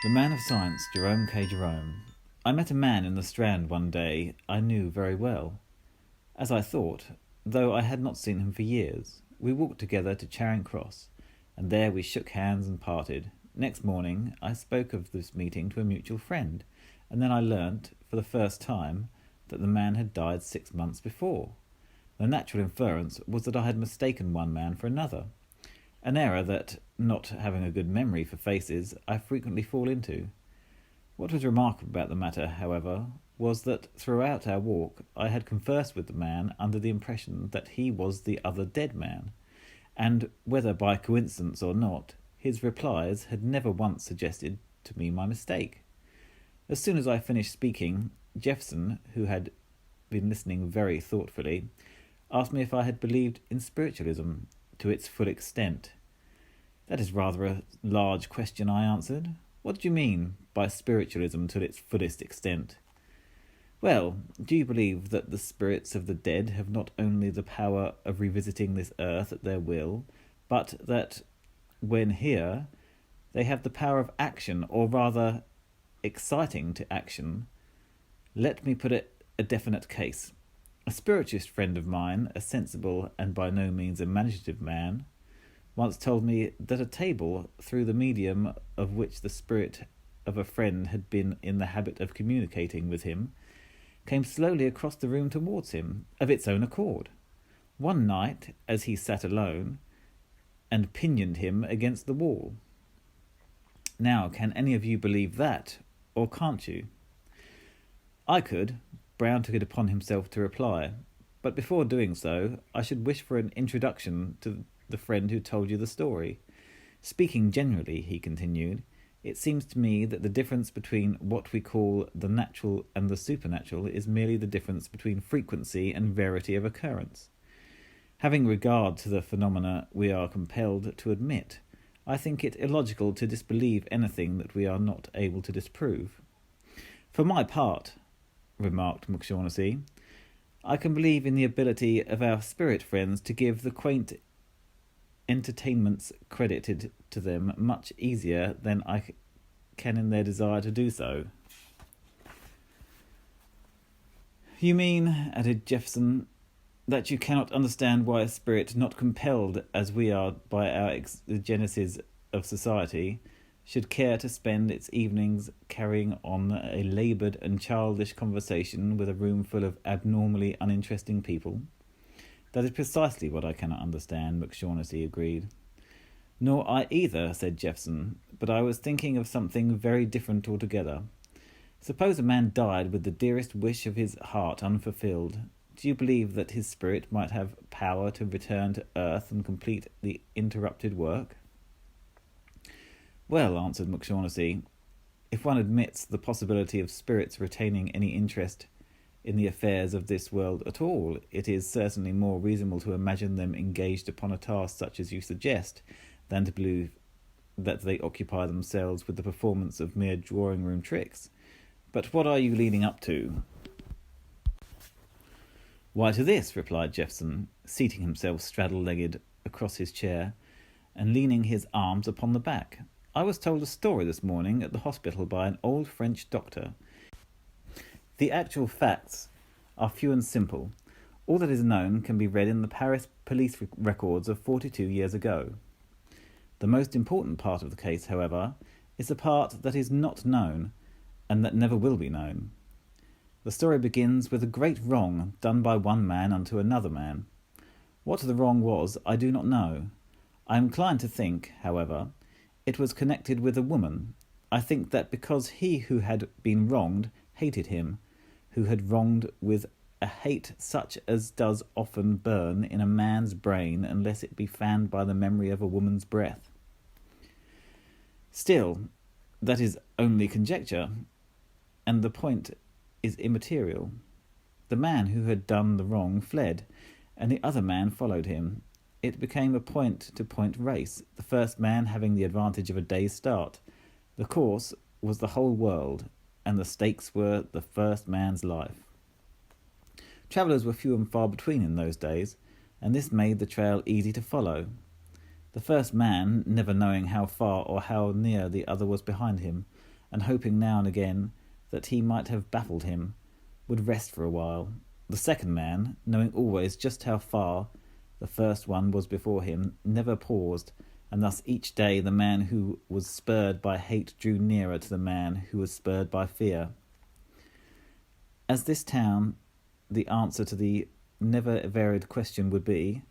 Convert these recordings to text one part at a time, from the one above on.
The man of science, Jerome K.Jerome. I met a man in the Strand one day I knew very well. As I thought, though I had not seen him for years. We walked together to Charing Cross, and there we shook hands and parted. Next morning I spoke of this meeting to a mutual friend, and then I learnt, for the first time, that the man had died 6 months before. The natural inference was that I had mistaken one man for another, an error that, not having a good memory for faces, I frequently fall into. What was remarkable about the matter, however, was that throughout our walk I had conversed with the man under the impression that he was the other dead man, and, whether by coincidence or not, his replies had never once suggested to me my mistake. As soon as I finished speaking, Jefferson, who had been listening very thoughtfully, asked me if I had believed in spiritualism to its full extent. "That is rather a large question," I answered. "What do you mean by spiritualism to its fullest extent?" "Well, do you believe that the spirits of the dead have not only the power of revisiting this earth at their will, but that, when here, they have the power of action, or rather, exciting to action? Let me put it a definite case. A spiritualist friend of mine, a sensible and by no means imaginative man, once told me that a table, through the medium of which the spirit of a friend had been in the habit of communicating with him, came slowly across the room towards him, of its own accord, one night as he sat alone, and pinioned him against the wall. Now, can any of you believe that, or can't you?" I could. Brown took it upon himself to reply, "But before doing so, I should wish for an introduction to the friend who told you the story. Speaking generally," he continued, "it seems to me that the difference between what we call the natural and the supernatural is merely the difference between frequency and verity of occurrence. Having regard to the phenomena we are compelled to admit, I think it illogical to disbelieve anything that we are not able to disprove. For my part," remarked McShaughnessy, "I can believe in the ability of our spirit friends to give the quaint entertainments credited to them much easier than I can in their desire to do so." "You mean," added Jefferson, "that you cannot understand why a spirit not compelled as we are by our exigencies of society should care to spend its evenings carrying on a laboured and childish conversation with a room full of abnormally uninteresting people?" "That is precisely what I cannot understand," McShaughnessy agreed. "Nor I either," said Jefferson, "but I was thinking of something very different altogether. Suppose a man died with the dearest wish of his heart unfulfilled. Do you believe that his spirit might have power to return to earth and complete the interrupted work?" "Well," answered McShaughnessy, "if one admits the possibility of spirits retaining any interest in the affairs of this world at all, it is certainly more reasonable to imagine them engaged upon a task such as you suggest, than to believe that they occupy themselves with the performance of mere drawing-room tricks. But what are you leading up to?" "Why, to this," replied Jefferson, seating himself straddle-legged across his chair and leaning his arms upon the back. "I was told a story this morning at the hospital by an old French doctor. The actual facts are few and simple. All that is known can be read in the Paris police records of 42 years ago. The most important part of the case, however, is the part that is not known, and that never will be known. The story begins with a great wrong done by one man unto another man. What the wrong was, I do not know. I am inclined to think, however, it was connected with a woman. I think that because he who had been wronged hated him, who had wronged with a hate such as does often burn in a man's brain unless it be fanned by the memory of a woman's breath. Still, that is only conjecture, and the point is immaterial. The man who had done the wrong fled, and the other man followed him. It became a point-to-point race, the first man having the advantage of a day's start. The course was the whole world, and the stakes were the first man's life. Travellers were few and far between in those days, and this made the trail easy to follow. The first man, never knowing how far or how near the other was behind him, and hoping now and again that he might have baffled him, would rest for a while. The second man, knowing always just how far the first one was before him, never paused, and thus each day the man who was spurred by hate drew nearer to the man who was spurred by fear. As this town, the answer to the never-varied question would be,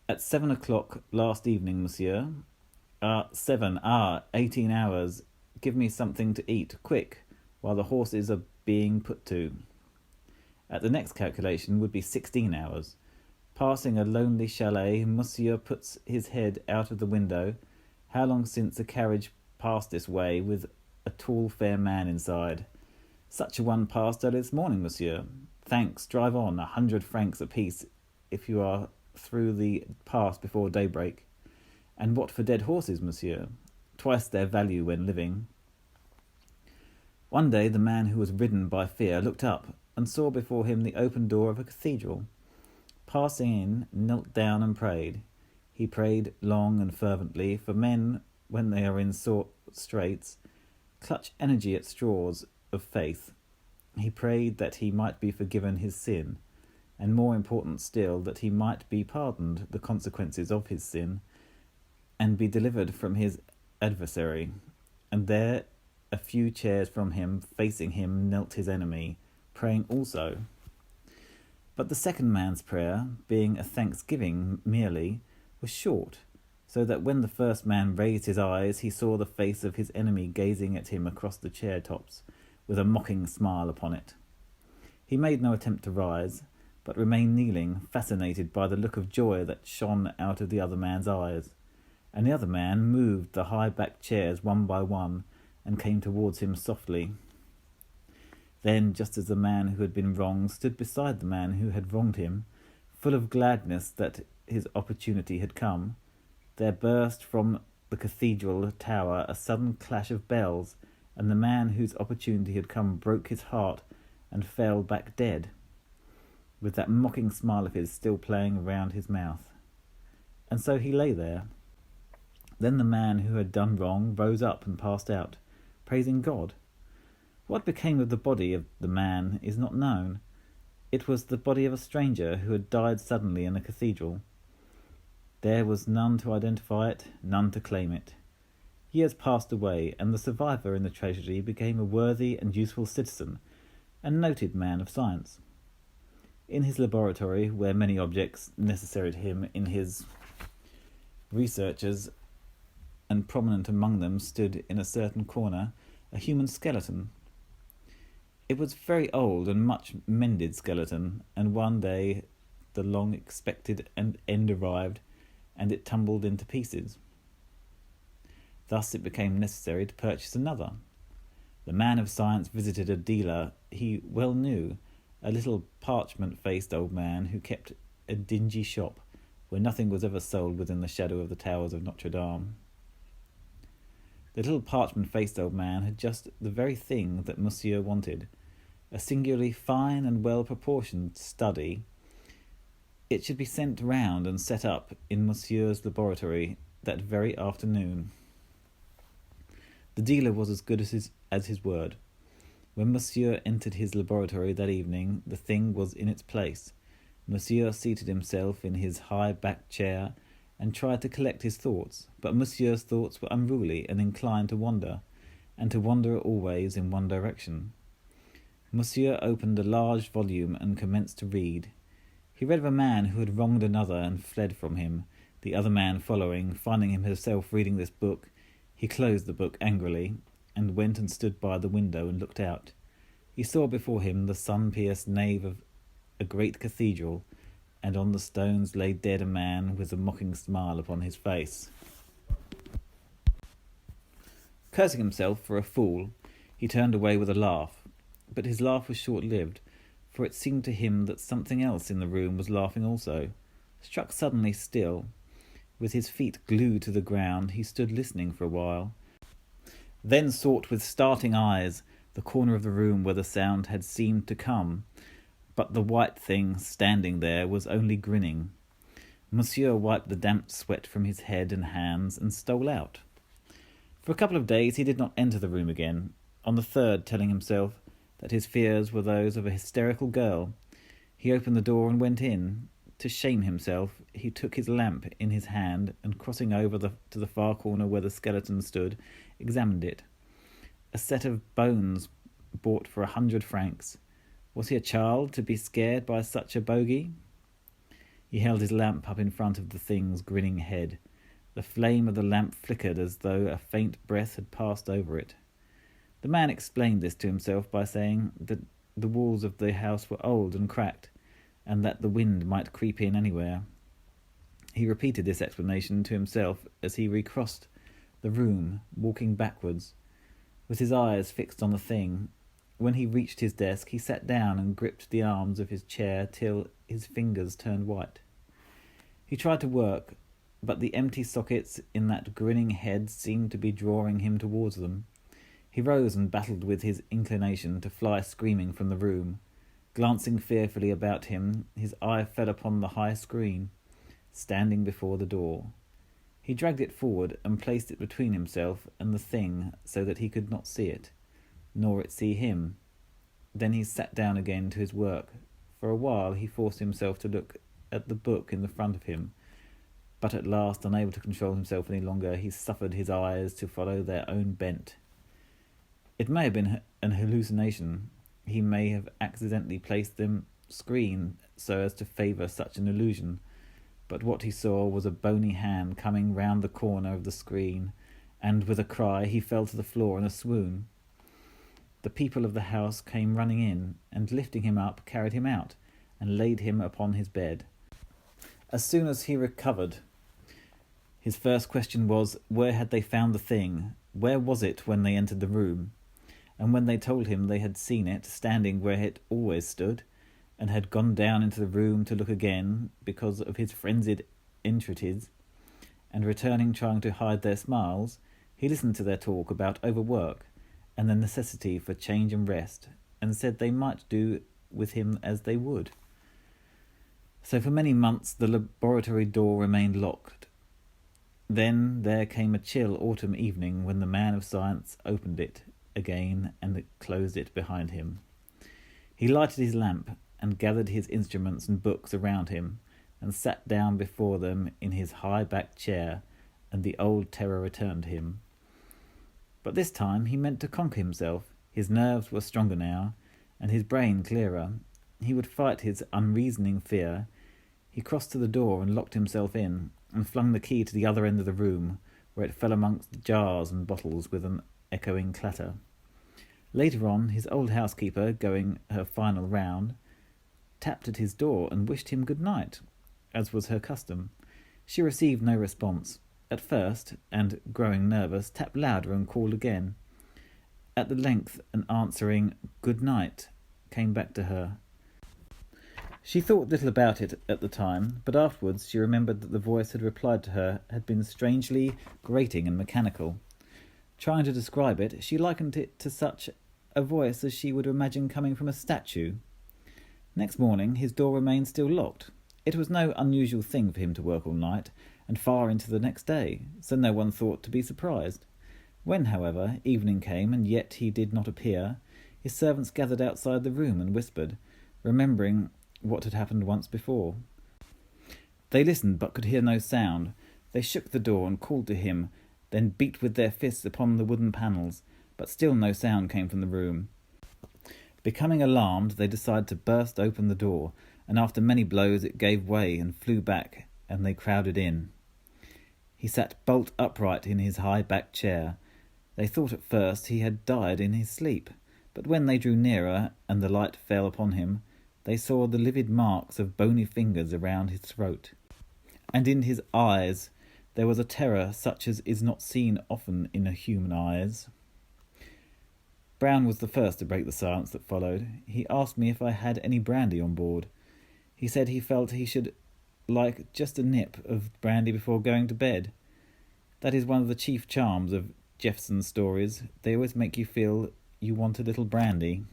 "At 7 o'clock last evening, monsieur." 18 hours. Give me something to eat, quick, while the horses are being put to. At the next calculation would be 16 hours. Passing a lonely chalet, monsieur puts his head out of the window. How long since a carriage passed this way with a tall, fair man inside? Such a one passed early this morning, monsieur. Thanks, drive on, 100 francs apiece if you are through the pass before daybreak. And what for dead horses, monsieur? Twice their value when living. One day the man who was ridden by fear looked up and saw before him the open door of a cathedral. Passing in, knelt down and prayed. He prayed long and fervently, for men, when they are in sore straits, clutch energy at straws of faith. He prayed that he might be forgiven his sin, and more important still, that he might be pardoned the consequences of his sin, and be delivered from his adversary. And there, a few chairs from him, facing him, knelt his enemy, praying also. But the second man's prayer, being a thanksgiving merely, was short, so that when the first man raised his eyes, he saw the face of his enemy gazing at him across the chair tops, with a mocking smile upon it. He made no attempt to rise, but remained kneeling, fascinated by the look of joy that shone out of the other man's eyes. And the other man moved the high-backed chairs one by one, and came towards him softly. Then, just as the man who had been wronged stood beside the man who had wronged him, full of gladness that his opportunity had come, there burst from the cathedral tower a sudden clash of bells, and the man whose opportunity had come broke his heart and fell back dead, with that mocking smile of his still playing round his mouth. And so he lay there. Then the man who had done wrong rose up and passed out, praising God. What became of the body of the man is not known. It was the body of a stranger who had died suddenly in a cathedral. There was none to identify it, none to claim it. Years passed away, and the survivor in the tragedy became a worthy and useful citizen, and noted man of science. In his laboratory, where many objects necessary to him in his researches, and prominent among them stood in a certain corner a human skeleton. It was very old and much mended skeleton, and one day the long-expected end arrived, and it tumbled into pieces. Thus it became necessary to purchase another. The man of science visited a dealer he well knew, a little parchment-faced old man who kept a dingy shop where nothing was ever sold within the shadow of the towers of Notre Dame. The little parchment-faced old man had just the very thing that Monsieur wanted, a singularly fine and well-proportioned study. It should be sent round and set up in Monsieur's laboratory that very afternoon. The dealer was as good as his word. When Monsieur entered his laboratory that evening, the thing was in its place. Monsieur seated himself in his high-backed chair and tried to collect his thoughts, but Monsieur's thoughts were unruly and inclined to wander always in one direction. Monsieur opened a large volume and commenced to read. He read of a man who had wronged another and fled from him. The other man following, finding himself reading this book, he closed the book angrily, and went and stood by the window and looked out. He saw before him the sun-pierced nave of a great cathedral, and on the stones lay dead a man with a mocking smile upon his face. Cursing himself for a fool, he turned away with a laugh. But his laugh was short-lived, for it seemed to him that something else in the room was laughing also. Struck suddenly still, with his feet glued to the ground, he stood listening for a while, then sought with starting eyes the corner of the room where the sound had seemed to come, but the white thing standing there was only grinning. Monsieur wiped the damp sweat from his head and hands and stole out. For a couple of days he did not enter the room again, on the third telling himself that his fears were those of a hysterical girl. He opened the door and went in. To shame himself, he took his lamp in his hand and, crossing over to the far corner where the skeleton stood, examined it. A set of bones bought for 100 francs. Was he a child to be scared by such a bogey? He held his lamp up in front of the thing's grinning head. The flame of the lamp flickered as though a faint breath had passed over it. The man explained this to himself by saying that the walls of the house were old and cracked, and that the wind might creep in anywhere. He repeated this explanation to himself as he recrossed the room, walking backwards, with his eyes fixed on the thing. When he reached his desk, he sat down and gripped the arms of his chair till his fingers turned white. He tried to work, but the empty sockets in that grinning head seemed to be drawing him towards them. He rose and battled with his inclination to fly screaming from the room. Glancing fearfully about him, his eye fell upon the high screen, standing before the door. He dragged it forward and placed it between himself and the thing so that he could not see it, nor it see him. Then he sat down again to his work. For a while he forced himself to look at the book in the front of him, but at last, unable to control himself any longer, he suffered his eyes to follow their own bent. It may have been an hallucination. He may have accidentally placed the screen so as to favour such an illusion, but what he saw was a bony hand coming round the corner of the screen, and with a cry he fell to the floor in a swoon. The people of the house came running in, and lifting him up, carried him out, and laid him upon his bed. As soon as he recovered, his first question was, where had they found the thing? Where was it when they entered the room? And when they told him they had seen it standing where it always stood, and had gone down into the room to look again because of his frenzied entreaties, and returning trying to hide their smiles, he listened to their talk about overwork and the necessity for change and rest, and said they might do with him as they would. So for many months the laboratory door remained locked. Then there came a chill autumn evening when the man of science opened it again and closed it behind him. He lighted his lamp and gathered his instruments and books around him and sat down before them in his high-backed chair, and the old terror returned to him. But this time he meant to conquer himself. His nerves were stronger now, and his brain clearer. He would fight his unreasoning fear. He crossed to the door and locked himself in, and flung the key to the other end of the room, where it fell amongst jars and bottles with an echoing clatter. Later on, his old housekeeper, going her final round, tapped at his door and wished him good night, as was her custom. She received no response. At first, and growing nervous, tapped louder and called again. At the length, an answering "good night" came back to her. She thought little about it at the time, but afterwards she remembered that the voice had replied to her had been strangely grating and mechanical. Trying to describe it, she likened it to such a voice as she would imagine coming from a statue. Next morning his door remained still locked. It was no unusual thing for him to work all night, and far into the next day, so no one thought to be surprised. When, however, evening came, and yet he did not appear, his servants gathered outside the room and whispered, remembering what had happened once before. They listened, but could hear no sound. They shook the door and called to him, then beat with their fists upon the wooden panels, but still no sound came from the room. Becoming alarmed, they decided to burst open the door, and after many blows it gave way and flew back, and they crowded in. He sat bolt upright in his high-backed chair. They thought at first he had died in his sleep, but when they drew nearer and the light fell upon him, they saw the livid marks of bony fingers around his throat, and in his eyes there was a terror such as is not seen often in human eyes. Brown was the first to break the silence that followed. He asked me if I had any brandy on board. He said he felt he should like just a nip of brandy before going to bed. That is one of the chief charms of Jeffson's stories. They always make you feel you want a little brandy.